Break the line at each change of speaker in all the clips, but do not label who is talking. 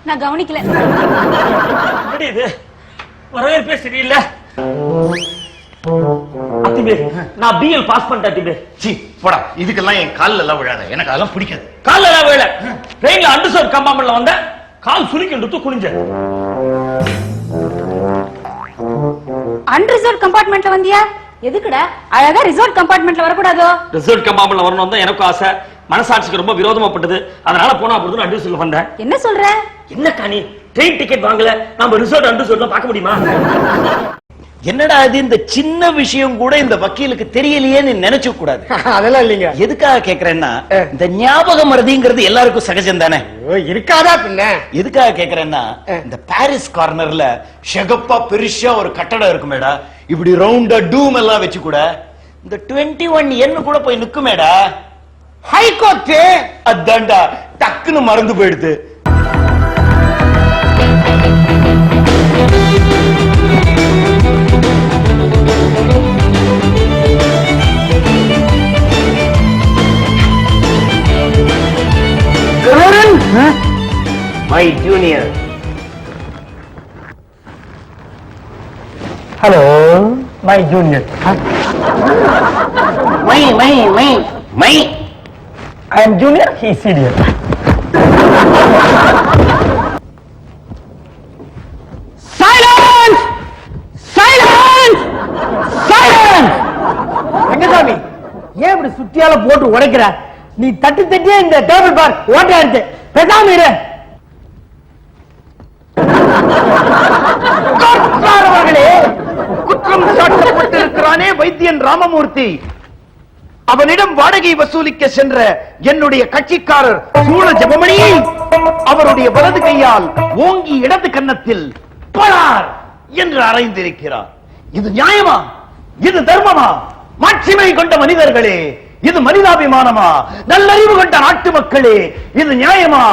நான் கவனிக்கல.
இது வரவேற்பே சரியில்லை. அத்திபே, நான் பிஎல் பாஸ் பண்ணிட்டேன் அத்திபே.
சி போடா, இதுக்கெல்லாம் என் கால்ல எல்லாம் விழாத, எனக்கு அதெல்லாம் பிடிக்காது.
கால்ல எல்லாம் விழல. ட்ரெயின்ல அண்டர்சர்வ் கம்பார்ட்மெண்ட்ல வந்த கால் சுருக்கிட்டு குனிஞ்ச.
அன்ரிசர்வ் கம்பார்ட்மெண்ட்ல வந்தியா? எதுக்குடா? அழகா ரிசர்வ் கம்பார்ட்மெண்ட்ல வரக்கூடாதோ?
ரிசர்வ் கம்பார்ட்மெண்ட்ல வரணும் தான் எனக்கு ஆசை. மனசாட்சிக்கு ரொம்ப விரோதமாப்பட்டது. அதனால போனா போறது அண்டர்சர்வ்ல வந்தேன்.
என்ன சொல்ற?
என்னக்கா நீ ட்ரெயின் டிக்கெட் வாங்கல, நம்ம ரிசர்வ் அண்டர்சர்வ்ல பார்க்க முடியுமா?
என்னடா இது, இந்த சின்ன விஷயம் கூட இந்த வக்கீலுக்கு தெரியலையேன்னு நினைச்சு கூடாது.
அதெல்லாம் இல்லைங்க.
எதுக்காக கேக்குறேன்னா, இந்த ஞாபக மறதிங்கிறது எல்லாருக்கும் சகஜம் தானே.
இருக்காதா பின்ன?
எதுக்காக கேக்குறேன்னா, இந்த பாரிஸ் கார்னர்ல ஷெகப்பா பெருசா ஒரு கட்டடம் இருக்குமேடா, இப்படி ரவுண்டா டூம் எல்லாம் வச்சு கூட இந்த 21N கூட போய் நிக்குமேடா.
ஹைகோர்ட்
அதான்டா டக்குன்னு மறந்து போயிடுது.
My junior.
Hello my junior.
My
I am junior, he senior. Silence silence silence. Rangasamy, ஏன் இப்படி சுத்தியால போட்டு உடைக்கிற? நீ தட்டி தட்டியே இந்த டேபிள் பார் ஓட்டை இருக்கு. பேசாம இரு.
குற்றம் சாட்டப்பட்டிருக்கிறானே வைத்தியன் ராமமூர்த்தி, அவனிடம் வாடகை வசூலிக்க சென்ற என்னுடைய கட்சிக்காரர் சூழ ஜெபமணியை அவருடைய வலது கையால் ஓங்கி இடது கன்னத்தில் பளார் என்று அறைந்திருக்கிறார். இது நியாயமா? இது தர்மமா? மாட்சிமை கொண்ட மனிதர்களே, இது மனிதாபிமானமா? நல்லறிவு கொண்ட நாட்டு மக்களே, இது நியாயமா?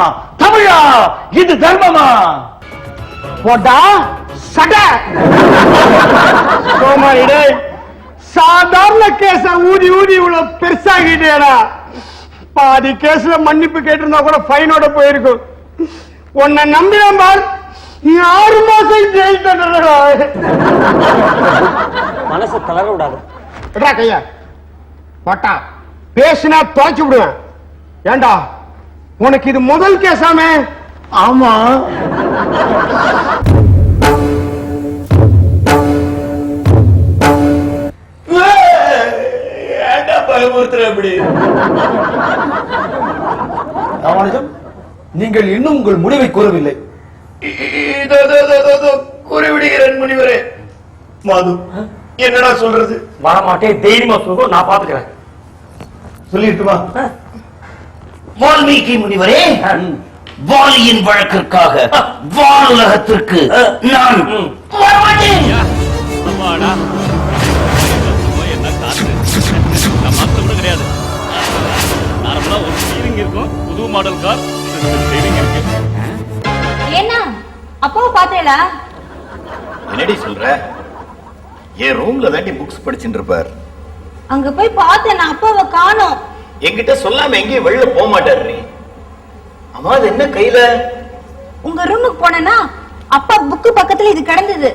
தமிழா, இது தர்மமா?
போட்டா சட சோமாரிடே, சாதாரண கேஸ ஊதி ஊதி இவ்வளவு பெருசாகிட்டேடா. பாதி கேஸ்ல மன்னிப்பு கேட்டிருந்தா கூட ஃபைனோட போயிருக்கும். உன்னை நம்பினேன் பார், நீ 6 மாசம் ஜெயில் தண்டனை.
மனசை தளர விடாது.
விடா கையா. போட்டா பேசினா துவைச்சு விடுவேன். ஏண்டா, உனக்கு இது முதல் கேஸாமே?
ஆமா.
நீங்கள் இன்னும் உங்கள் முடிவை கூறவில்லை.
கூறிவிடுகிறேன் முனிவரே. மாது, என்னடா சொல்றது?
வரமாட்டேன், தைரியமா சொல்லுவோம், நான் பாத்துக்கிறேன்.
சொல்லிட்டுமா? வால்மீகி முனிவரே, வாலியின் வழக்கிற்காக வானுலகத்திற்கு நான் வரமாட்டேன்.
கிடையாது. நார்மலா ஒரு ஸ்டீரிங் இருக்கும், புது மாடல் கார் ஸ்டீரிங் இருக்கு.
என்ன அப்பாவை பாத்தேடா?
என்னடி சொல்ற? ஏன் ரூம்ல தாண்டி புக்ஸ் படிச்சுட்டு இருப்பார்.
அங்க போய் பார்த்தேன், நான் அப்பாவை காணோம்.
என்கிட்ட சொல்லாம எங்கேயும் வெளில போக மாட்டாரு. அம்மா, அது என்ன கையில?
உங்க ரூமுக்கு போனேன்னா அப்பா புக்கு பக்கத்துல இது கிடந்தது.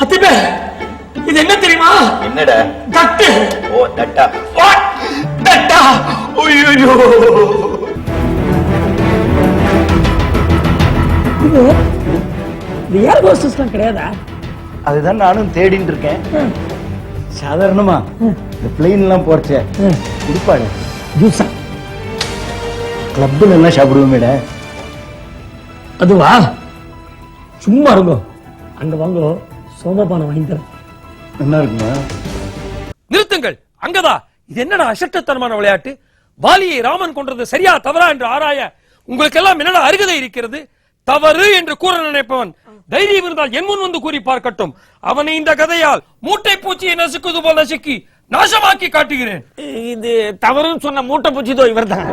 அத்திபே, இது என்ன தெரியுமா?
என்னடா?
தட்டு.
ஓ, தட்டா.
தட்டா. ஐயோ,
ஏர் ஹோஸ்டஸ்லாம் கிடையாதா?
அதுதான் நானும் தேடிட்டு இருக்கேன். சாதாரணமா இந்த பிளேன் எல்லாம் போறச்சே குடிப்பாடு
ஜூஸா
கிளப்ல எல்லாம் சாப்பிடுவோமேட.
அதுவா? சும்மா இருக்கும். அங்க வாங்க, சோமபானம் வாங்கி தரேன்.
என்ன இருக்குமா?
நிறுத்துங்கள். அங்கதா. இது என்னடா அசட்டத்தனமான விளையாட்டு? வாலியை ராமன் கொன்றது சரியா தவறா என்று ஆராய உங்களுக்கு எல்லாம் என்னடா அருகதை இருக்கிறது? தவறு என்று கூற நினைப்பவன் தைரியம் இருந்தால் என் முன் வந்து கூறி பார்க்கட்டும். அவனை இந்த கதையால் மூட்டை பூச்சியை நசுக்குது போல நசுக்கி நாசமாக்கி காட்டுகிறேன்.
இது தவறுன்னு சொன்ன மூட்டை பூச்சிதோ இவர் தான்.